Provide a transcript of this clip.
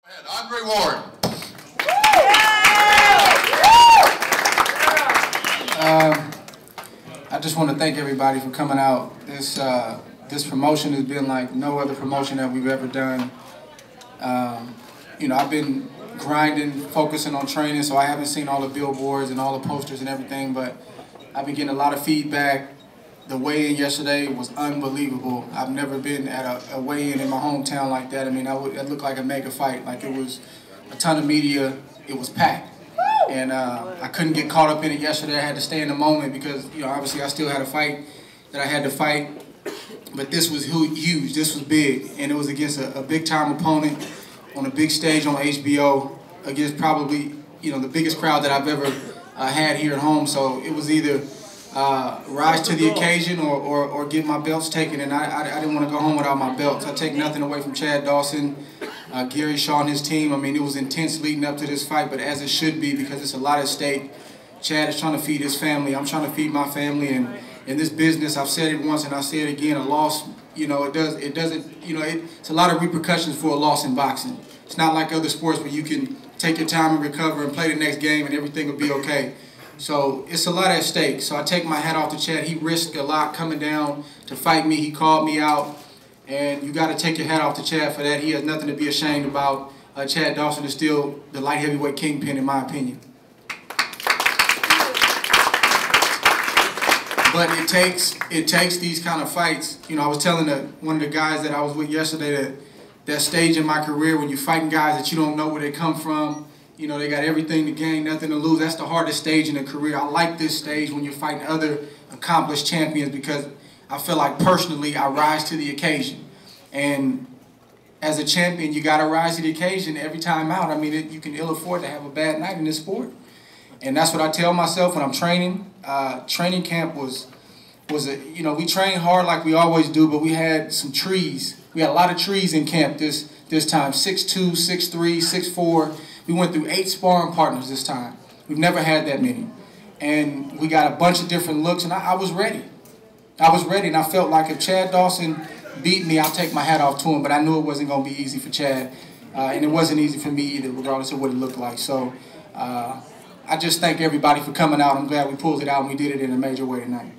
Andre Ward. I just want to thank everybody for coming out. This promotion has been like no other promotion that we've ever done. You know, I've been grinding, focusing on training, so I haven't seen all the billboards and all the posters and everything, but I've been getting a lot of feedback. The weigh-in yesterday was unbelievable. I've never been at a weigh-in in my hometown like that. I mean, it looked like a mega fight. Like, it was a ton of media. It was packed. And I couldn't get caught up in it yesterday. I had to stay in the moment because, you know, obviously I still had a fight that I had to fight. But this was huge. This was big. And it was against a big-time opponent on a big stage on HBO against probably, you know, the biggest crowd that I've ever had here at home. So it was either rise to the occasion or get my belts taken, and I didn't want to go home without my belts. I take nothing away from Chad Dawson, Gary Shaw and his team. I mean, it was intense leading up to this fight, but as it should be because it's a lot at stake. Chad is trying to feed his family. I'm trying to feed my family, and in this business, I've said it once and I say it again, a loss, you know, it's a lot of repercussions for a loss in boxing. It's not like other sports where you can take your time and recover and play the next game and everything will be okay. So it's a lot at stake. So I take my hat off to Chad. He risked a lot coming down to fight me. He called me out. And you got to take your hat off to Chad for that. He has nothing to be ashamed about. Chad Dawson is still the light heavyweight kingpin, in my opinion. But it takes these kind of fights. You know, I was telling one of the guys that I was with yesterday that stage in my career when you're fighting guys that you don't know where they come from. You know, they got everything to gain, nothing to lose. That's the hardest stage in a career. I like this stage when you're fighting other accomplished champions because I feel like personally I rise to the occasion. And as a champion, you got to rise to the occasion every time out. I mean, you can ill afford to have a bad night in this sport. And that's what I tell myself when I'm training. Training camp was you know, we trained hard like we always do, but we had some trees. We had a lot of trees in camp this time, 6'2", 6'3", 6'4". We went through 8 sparring partners this time. We've never had that many. And we got a bunch of different looks, and I was ready. I was ready, and I felt like if Chad Dawson beat me, I'll take my hat off to him, but I knew it wasn't going to be easy for Chad. And it wasn't easy for me either, regardless of what it looked like. So I just thank everybody for coming out. I'm glad we pulled it out, and we did it in a major way tonight.